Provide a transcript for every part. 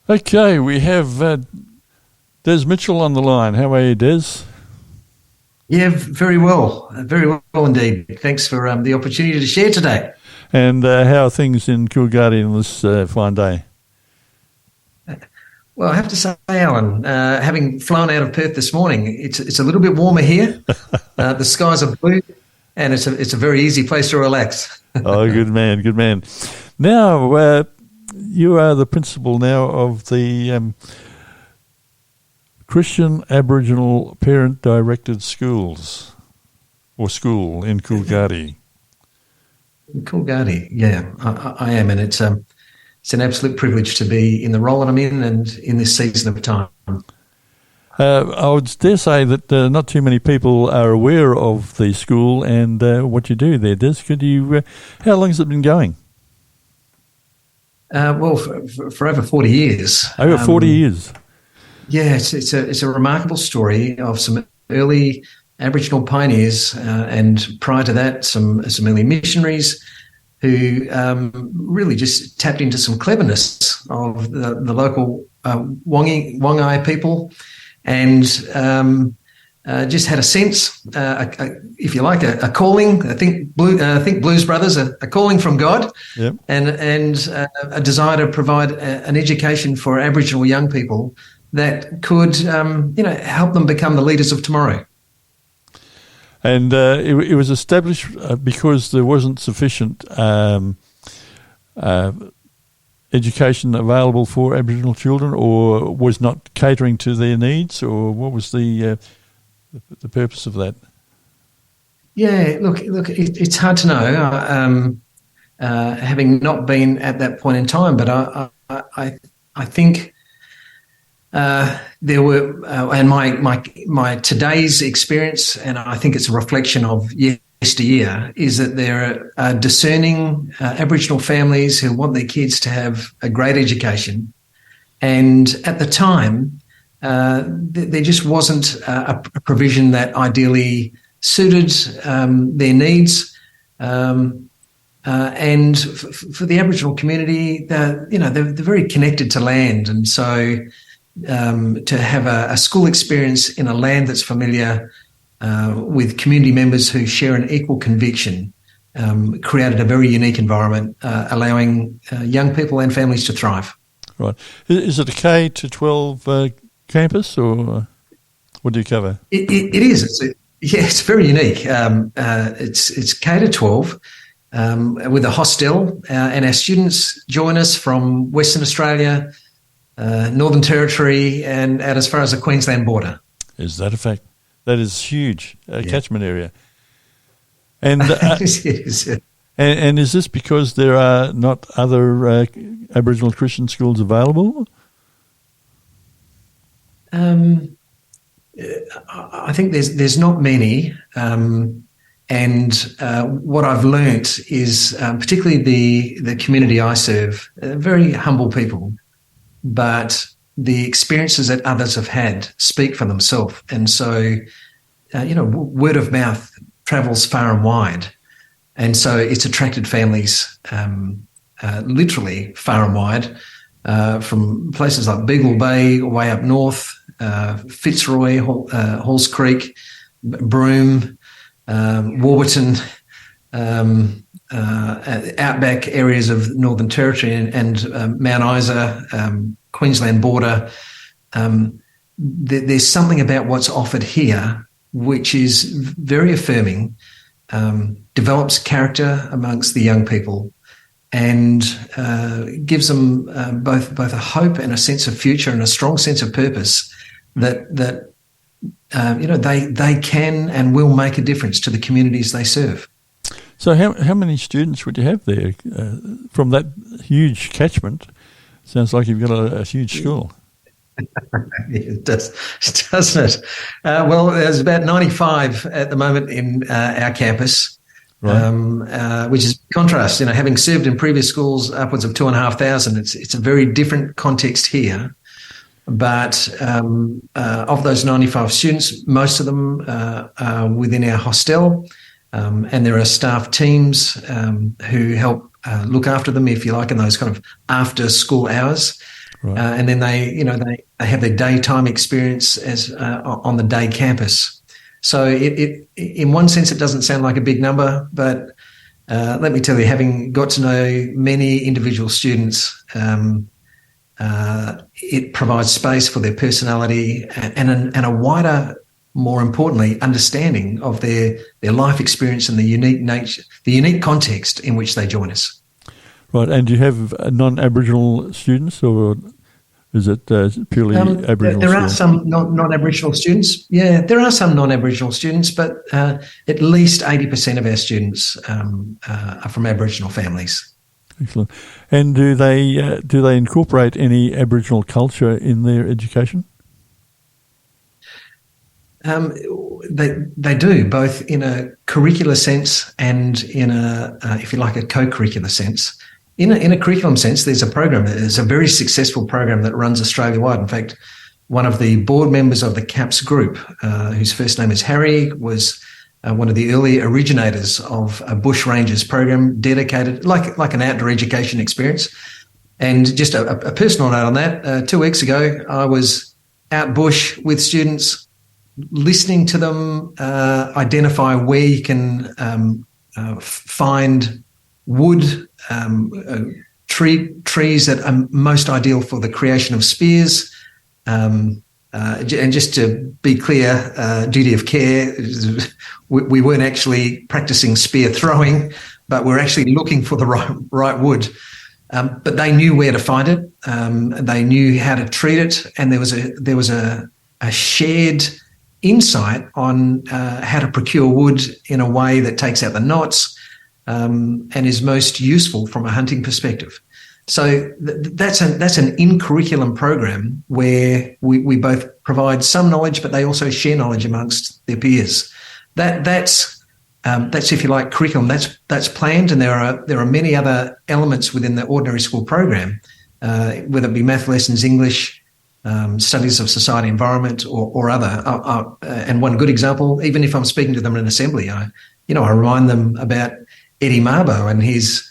Okay, we have Des Mitchell on the line. How are you, Des? Yeah, very well indeed. Thanks for the opportunity to share today. And how are things in Coolgardie on this fine day? Well, I have to say, Alan, having flown out of Perth this morning, it's a little bit warmer here. The skies are blue, and it's a very easy place to relax. Oh, good man, good man. Now, you are the principal now of the Christian Aboriginal Parent-Directed Schools, or school in Coolgardie. Coolgardie, yeah, I am, and it's an absolute privilege to be in the role that I'm in and in this season of time. I would dare say that not too many people are aware of the school and what you do there, Des. Could you? How long has it been going? Well, for over 40 years. Over 40 years. Yeah, it's a remarkable story of some early Aboriginal pioneers, and prior to that, some early missionaries who really just tapped into some cleverness of the local Wangai people, and just had a sense, if you like, a calling. I think Blues Brothers, a calling from God, yep. and a desire to provide an education for Aboriginal young people that could, help them become the leaders of tomorrow. And it was established because there wasn't sufficient education available for Aboriginal children, or was not catering to their needs, or what was the purpose of that? Yeah, look, it's hard to know, having not been at that point in time. But I think there were, and my today's experience, and I think it's a reflection of yesteryear, is that there are discerning Aboriginal families who want their kids to have a great education, and at the time, there just wasn't a provision that ideally suited their needs. And for the Aboriginal community, they're very connected to land, and so to have a school experience in a land that's familiar with community members who share an equal conviction created a very unique environment, allowing young people and families to thrive. Right. Is it a K to 12 campus, or what do you cover? It is. It's very unique. It's K to 12 with a hostel, and our students join us from Western Australia, Northern Territory, and out as far as the Queensland border. Is that a fact? That is huge, catchment area. And It is. and is this because there are not other Aboriginal Christian schools available? I think there's not many, and what I've learnt is, particularly the community I serve, very humble people, but the experiences that others have had speak for themselves, and so word of mouth travels far and wide, and so it's attracted families literally far and wide, from places like Beagle Bay way up north, Fitzroy, Halls Creek, Broome, Warburton, outback areas of Northern Territory, and Mount Isa, Queensland border. There's something about what's offered here which is very affirming, develops character amongst the young people, and gives them both a hope and a sense of future and a strong sense of purpose that they can and will make a difference to the communities they serve. So how many students would you have there from that huge catchment? Sounds like you've got a huge school. It does, doesn't it? Well, there's about 95 at the moment in our campus, right. Which is contrast. Having served in previous schools upwards of 2,500, it's a very different context here. But of those 95 students, most of them are within our hostel, and there are staff teams who help look after them, if you like, in those kind of after-school hours. Right. And then they have their daytime experience as on the day campus. So it in one sense it doesn't sound like a big number, but let me tell you, having got to know many individual students, it provides space for their personality and a wider, more importantly, understanding of their life experience and the unique context in which they join us. Right, and do you have non-Aboriginal students, or is it purely Aboriginal? There are some non-Aboriginal students. Yeah, there are some non-Aboriginal students, but at least 80% of our students are from Aboriginal families. Excellent. And do they incorporate any Aboriginal culture in their education? They do, both in a curricular sense and in a, if you like, a co-curricular sense. In a curriculum sense, there's a program. There's a very successful program that runs Australia-wide. In fact, one of the board members of the CAPS group, whose first name is Harry, was one of the early originators of a bush rangers program dedicated, like an outdoor education experience. And just a personal note on that, 2 weeks ago, I was out bush with students, listening to them identify where you can find wood, trees that are most ideal for the creation of spears. And just to be clear, duty of care, we weren't actually practicing spear throwing, but we're actually looking for the right wood. But they knew where to find it. They knew how to treat it, and there was a shared insight on how to procure wood in a way that takes out the knots and is most useful from a hunting perspective. So that's an in-curriculum program where we both provide some knowledge, but they also share knowledge amongst their peers. That's if you like curriculum. That's planned, and there are many other elements within the ordinary school program, whether it be math lessons, English, studies of society, environment, or other. And one good example, even if I'm speaking to them in an assembly, I remind them about Eddie Marbo and his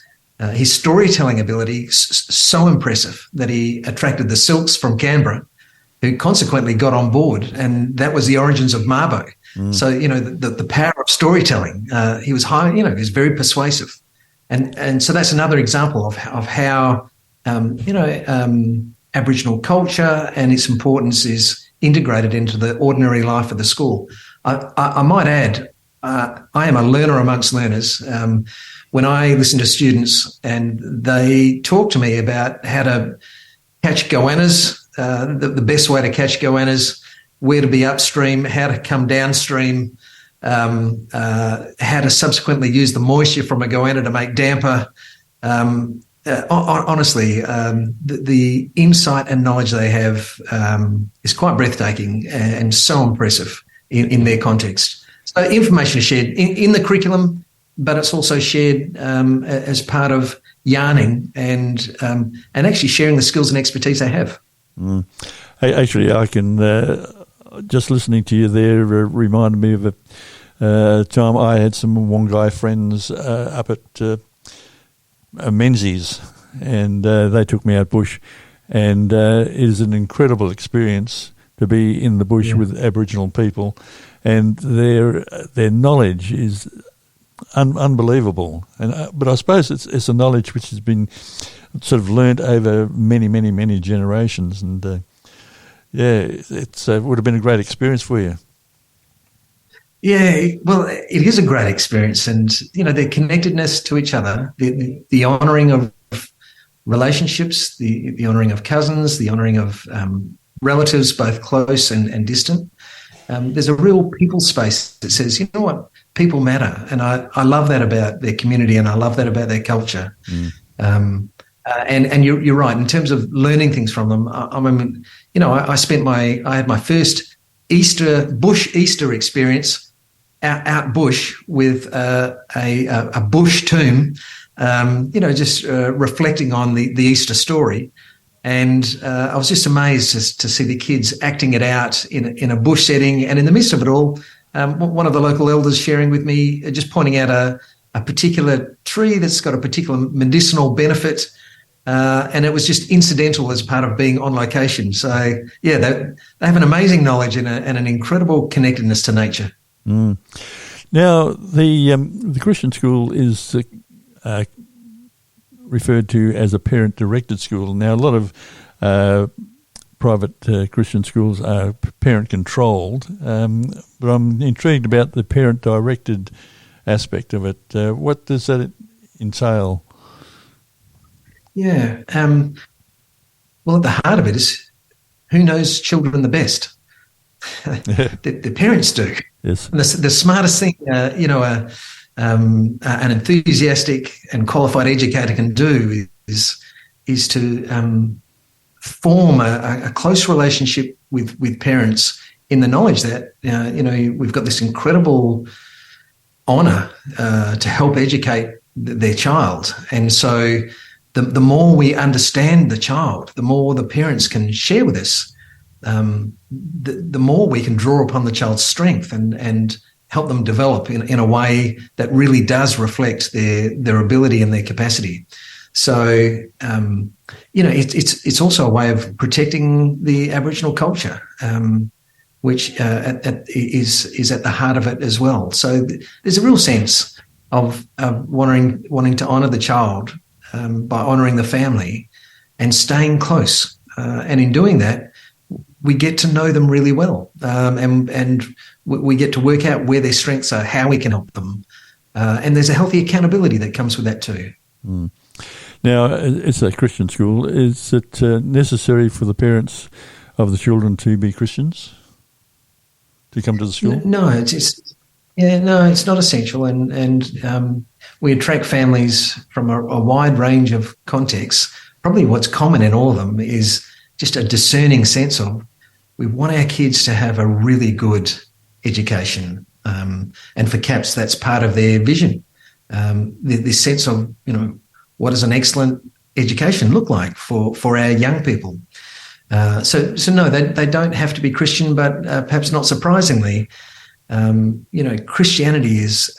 storytelling ability, so impressive that he attracted the Silks from Canberra, who consequently got on board, and that was the origins of Marbo. So the power of storytelling. He was he was very persuasive, and so that's another example of how Aboriginal culture and its importance is integrated into the ordinary life of the school. I might add, I am a learner amongst learners. When I listen to students and they talk to me about how to catch goannas, the best way to catch goannas, where to be upstream, how to come downstream, how to subsequently use the moisture from a goanna to make damper. Honestly, the insight and knowledge they have is quite breathtaking and so impressive in their context. So information is shared in the curriculum, but it's also shared as part of yarning and actually sharing the skills and expertise they have. Hey, actually, I can just listening to you there reminded me of a time I had some Wongai friends up at Menzies, and they took me out bush, and it is an incredible experience to be in the bush with Aboriginal people, and their knowledge is unbelievable. But I suppose it's a knowledge which has been sort of learnt over many generations, and it would have been a great experience for you. Yeah, well, it is a great experience, and their connectedness to each other, the honouring of relationships, the honouring of cousins, the honouring of relatives, both close and distant. There's a real people space that says, you know what, people matter, and I love that about their community, and I love that about their culture. And you're right in terms of learning things from them. I had my first bush Easter experience out bush with a bush tomb, just reflecting on the Easter story. And I was just amazed to see the kids acting it out in a bush setting. And in the midst of it all, one of the local elders sharing with me, just pointing out a particular tree that's got a particular medicinal benefit. and it was just incidental as part of being on location. So, yeah, they have an amazing knowledge and an incredible connectedness to nature. Mm. Now, the Christian school is referred to as a parent-directed school. Now, a lot of private Christian schools are parent-controlled, but I'm intrigued about the parent-directed aspect of it. What does that entail? Yeah. Well, at the heart of it is, who knows children the best? The parents do. Yes. And the smartest thing, an enthusiastic and qualified educator can do is to form a close relationship with parents, in the knowledge that we've got this incredible honour to help educate their child. And so the more we understand the child, the more the parents can share with us, the more we can draw upon the child's strength and help them develop in a way that really does reflect their ability and their capacity. So, it's also a way of protecting the Aboriginal culture, which is at the heart of it as well. So there's a real sense of wanting to honour the child by honouring the family and staying close. And in doing that, we get to know them really well, and we get to work out where their strengths are, how we can help them. And there's a healthy accountability that comes with that too. Mm. Now, it's a Christian school. Is it necessary for the parents of the children to be Christians to come to the school? No, it's not essential. And we attract families from a wide range of contexts. Probably what's common in all of them is just a discerning sense of, we want our kids to have a really good education. And for CAPS, that's part of their vision. This sense of, what does an excellent education look like for our young people? So no, they don't have to be Christian, but perhaps not surprisingly, Christianity is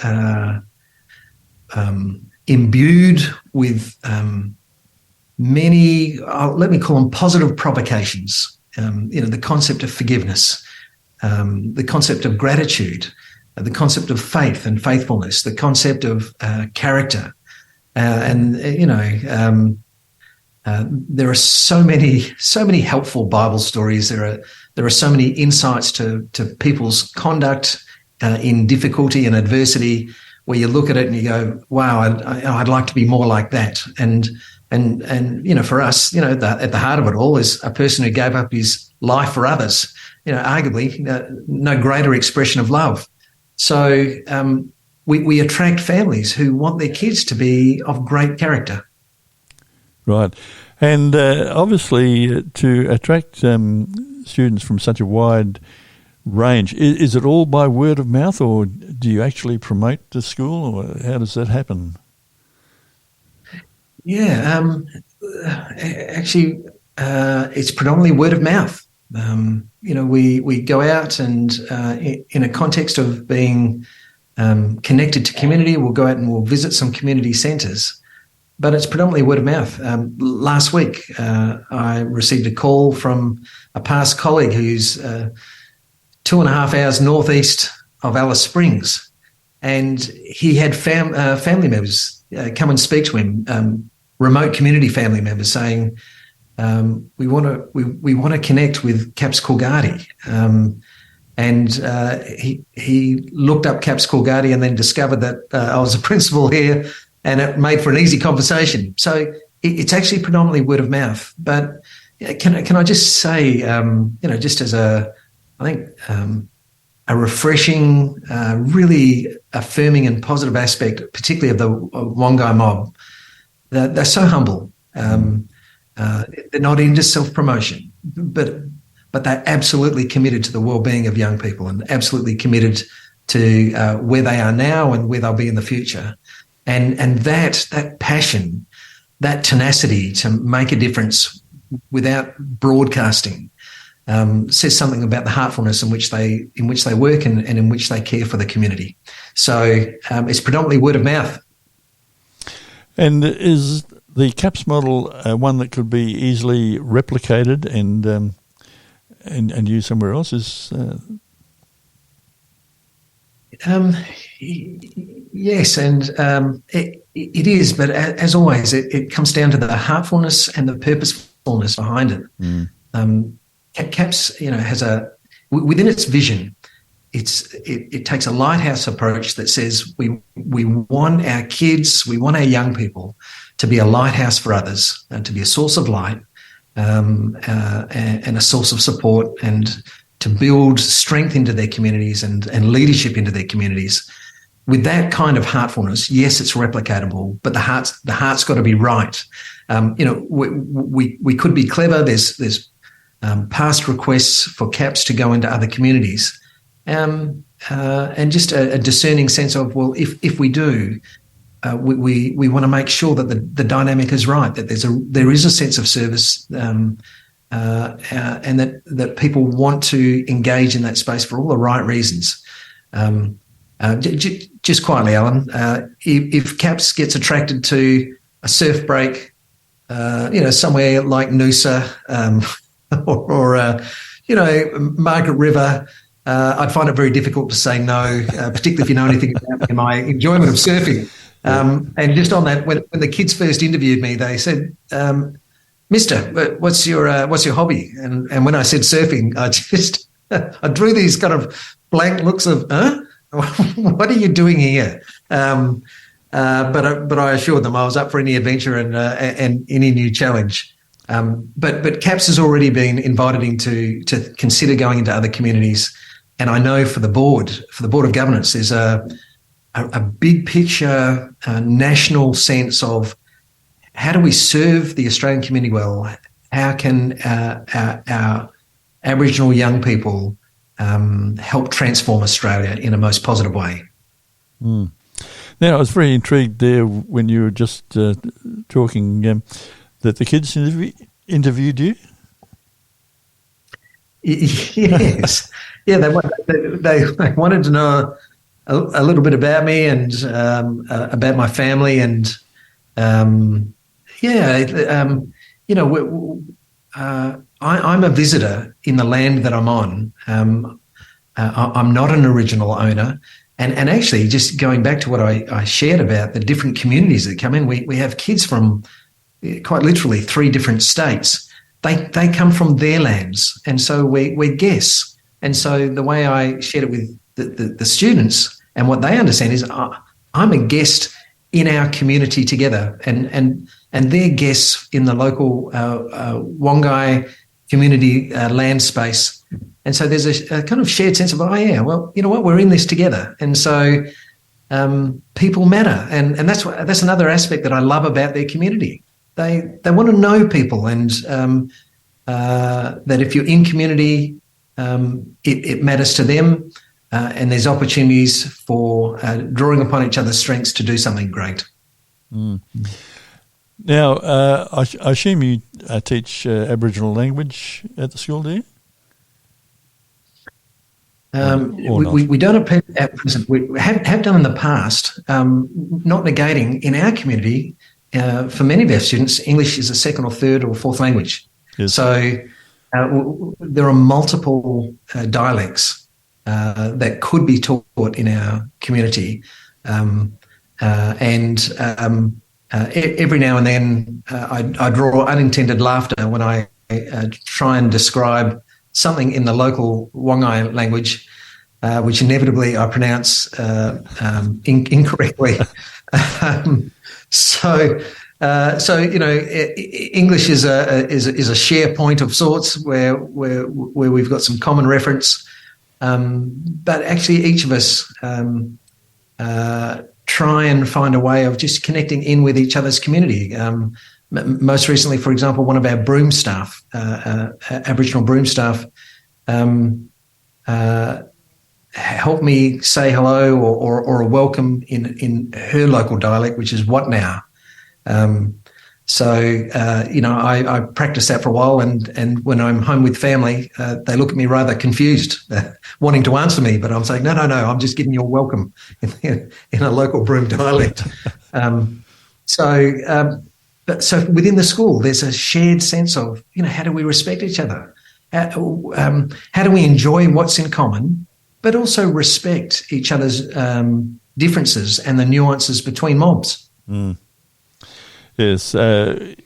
imbued with many, let me call them positive provocations. The concept of forgiveness, the concept of gratitude, the concept of faith and faithfulness, the concept of character. There are so many helpful Bible stories. There are so many insights to people's conduct in difficulty and adversity, where you look at it and you go, "Wow, I'd like to be more like that." And for us, at the heart of it all is a person who gave up his life for others. Arguably, no greater expression of love. So we attract families who want their kids to be of great character. Right. And obviously to attract students from such a wide range, is it all by word of mouth, or do you actually promote the school, or how does that happen? Yeah, actually, it's predominantly word of mouth. We go out and in a context of being connected to community, we'll go out and we'll visit some community centres, but it's predominantly word of mouth. Last week, I received a call from a past colleague who's 2.5 hours northeast of Alice Springs, and he had family members come and speak to him, remote community family members, saying, we want to connect with CAPS Coolgardie. And he looked up CAPS Coolgardie and then discovered that I was a principal here, and it made for an easy conversation. So it's actually predominantly word of mouth. But can I just say, just as a refreshing, really affirming and positive aspect, particularly of the Wongai mob, they're so humble. They're not into self-promotion, but they're absolutely committed to the well-being of young people and absolutely committed to where they are now and where they'll be in the future. And that passion, that tenacity to make a difference without broadcasting says something about the heartfulness in which they work and in which they care for the community. So it's predominantly word of mouth. And is the CAPS model one that could be easily replicated and used somewhere else? Yes, and it is, but as always, it comes down to the heartfulness and the purposefulness behind it. CAPS, has within its vision, it takes a lighthouse approach that says we want our kids, we want our young people to be a lighthouse for others and to be a source of light and a source of support, and to build strength into their communities and leadership into their communities. With that kind of heartfulness, yes, it's replicatable, but the heart's got to be right. We could be clever. There's past requests for CAPS to go into other communities, and just a discerning sense of, well, if we do, we want to make sure that the dynamic is right, that there is a sense of service, and that people want to engage in that space for all the right reasons. Just quietly, Alan, if CAPS gets attracted to a surf break, somewhere like Noosa or Margaret River, I'd find it very difficult to say no, particularly if you know anything about my enjoyment of surfing. And just on that, when the kids first interviewed me, they said, "Mister, what's your hobby?" And when I said surfing, I drew these kind of blank looks of, "Huh? What are you doing here?" But I assured them I was up for any adventure and any new challenge. But CAPS has already been invited to consider going into other communities, and I know for the board of governance, there's a big picture, national sense of how do we serve the Australian community well? How can our Aboriginal young people help transform Australia in a most positive way? Now, I was very intrigued there when you were just talking that the kids interviewed you. Yes, yeah, they wanted to know a little bit about me and about my family, and I'm a visitor in the land that I'm on. I'm not an original owner. And actually, just going back to what I shared about the different communities that come in, we have kids from quite literally 3 different states. They come from their lands, and so we're guests. And so the way I shared it with the students and what they understand is I'm a guest in our community together, and they're guests in the local Wongai community land space. And so there's a kind of shared sense of, oh yeah, well, you know what, we're in this together. And so people matter, and that's another aspect that I love about their community. They want to know people, and that if you're in community, it matters to them, and there's opportunities for drawing upon each other's strengths to do something great. Now, I assume you teach Aboriginal language at the school, do you? We don't at present. We have done in the past, not negating in our community, for many of our students, English is a second or third or fourth language. Yes. So there are multiple dialects that could be taught in our community. And every now and then I draw unintended laughter when I try and describe something in the local Wongai language, which inevitably I pronounce incorrectly. So English is a share point of sorts where we've got some common reference, but actually each of us try and find a way of just connecting in with each other's community. Most recently, for example, one of our broom staff, Aboriginal broom staff, helped me say hello or a welcome in her local dialect, which is what now. I practiced that for a while, and when I'm home with family, they look at me rather confused, wanting to answer me, but I'm saying, no, I'm just giving you a welcome in a local broom dialect. but so within the school, there's a shared sense of, how do we respect each other? How do we enjoy what's in common, but also respect each other's differences and the nuances between mobs? Mm. Yes, the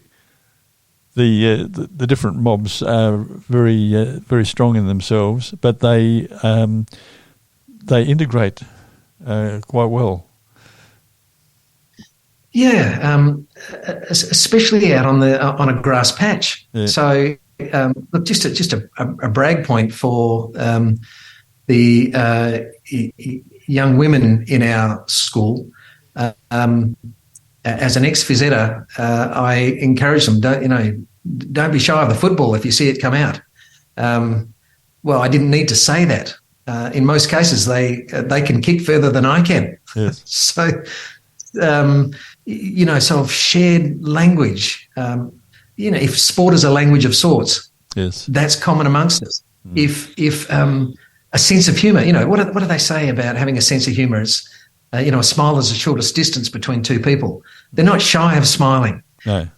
different mobs are very strong in themselves, but they integrate quite well. Yeah, especially out on a grass patch. Yeah. So, look, just a brag point for the young women in our school. As an ex-phys editor, I encourage them, don't be shy of the football if you see it come out. Well, I didn't need to say that. In most cases, they can kick further than I can. Yes. So, sort of shared language. If sport is a language of sorts, yes, that's common amongst us. If a sense of humour, what do they say about having a sense of humour? It's a smile is the shortest distance between two people. They're not shy of smiling. No.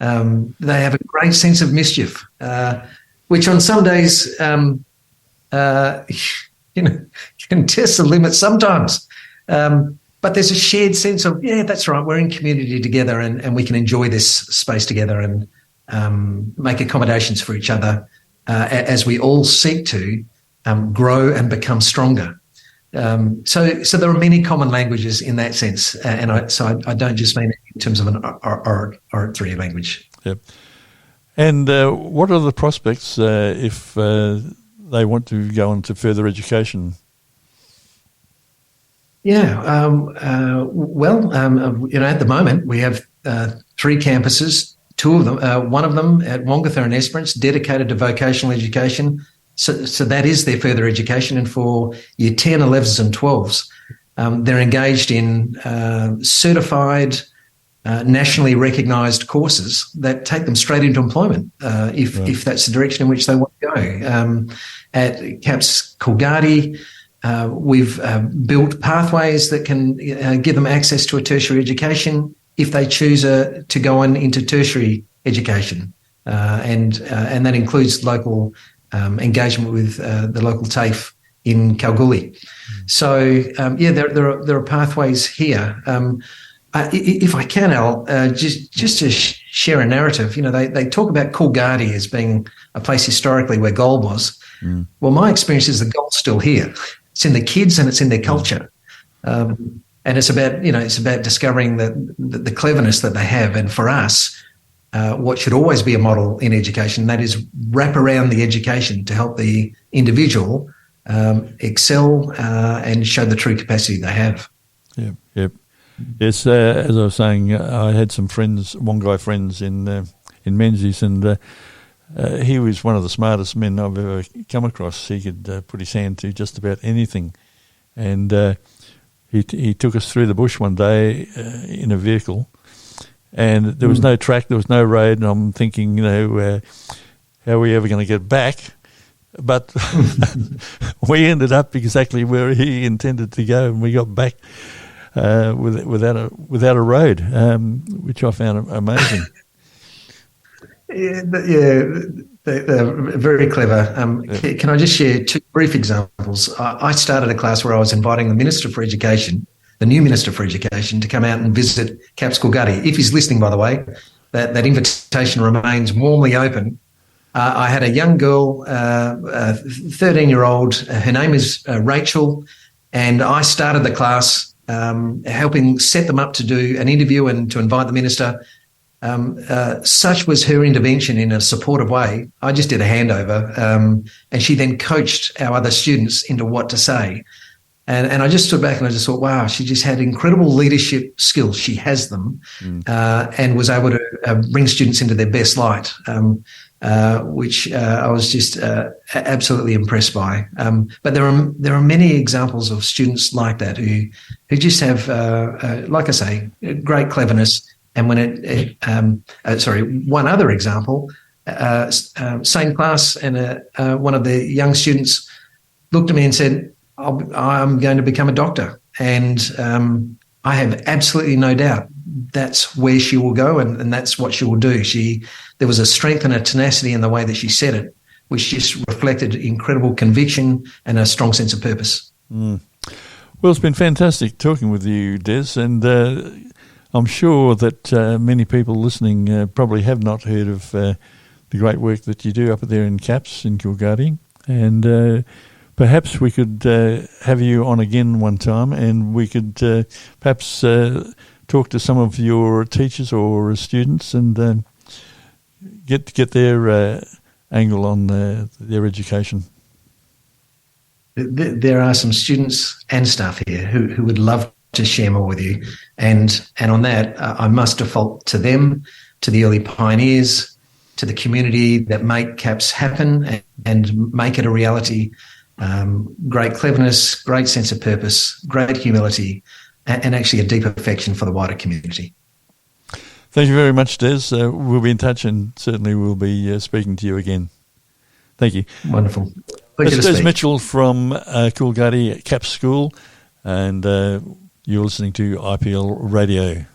They have a great sense of mischief, which on some days, can test the limits sometimes. But there's a shared sense of, yeah, that's right, we're in community together and we can enjoy this space together and make accommodations for each other as we all seek to grow and become stronger. So there are many common languages in that sense, and I don't just mean it in terms of an oratory language. Yep. And what are the prospects if they want to go into further education? Yeah, at the moment we have 3 campuses. 2 of them, one of them at Wongatha and Esperance, dedicated to vocational education. So that is their further education. And for year 10, 11s and 12s, they're engaged in certified, nationally recognised courses that take them straight into employment if that's the direction in which they want to go. At CAPS Coolgardie, we've built pathways that can give them access to a tertiary education if they choose to go on into tertiary education. And that includes local engagement with the local TAFE in Kalgoorlie. So, there are pathways here. If I can, Al, just to share a narrative, they talk about Coolgardie as being a place historically where gold was. Mm. Well, my experience is the gold's still here. It's in the kids and it's in their culture. And it's about discovering the cleverness that they have. And for us, what should always be a model in education, that is wrap around the education to help the individual excel and show the true capacity they have. Yep. Yes, as I was saying, I had some friends, Wongai friends in Menzies, and he was one of the smartest men I've ever come across. He could put his hand to just about anything. And he took us through the bush one day in a vehicle, and there was no track, there was no road, and I'm thinking, how are we ever going to get back? But we ended up exactly where he intended to go, and we got back without a road, which I found amazing. They're very clever. Can I just share 2 brief examples? I started a class where I was inviting the Minister for Education, the new Minister for Education, to come out and visit CAPS Coolgardie. If he's listening, by the way, that invitation remains warmly open. I had a young girl, a 13-year-old, her name is Rachel, and I started the class helping set them up to do an interview and to invite the Minister. Such was her intervention in a supportive way. I just did a handover, and she then coached our other students into what to say. And I just stood back and I just thought, wow, she just had incredible leadership skills. She has them, and was able to bring students into their best light, which I was just absolutely impressed by. But there are many examples of students like that who just have, like I say, great cleverness. And when one other example, same class, and one of the young students looked at me and said, I'm going to become a doctor. And I have absolutely no doubt that's where she will go, and that's what she will do. There was a strength and a tenacity in the way that she said it, which just reflected incredible conviction and a strong sense of purpose. Mm. Well, it's been fantastic talking with you, Des, and I'm sure that many people listening probably have not heard of the great work that you do up there in CAPS in Coolgardie, and perhaps we could have you on again one time, and we could perhaps talk to some of your teachers or students and get their angle on their education. There are some students and staff here who would love to share more with you, and on that, I must default to them, to the early pioneers, to the community that make CAPS happen and make it a reality. Great cleverness, great sense of purpose, great humility, and actually a deep affection for the wider community. Thank you very much, Des. We'll be in touch, and certainly we'll be speaking to you again. Thank you. Wonderful. It's Des Mitchell from Coolgardie CAPS School, and you're listening to IPL Radio.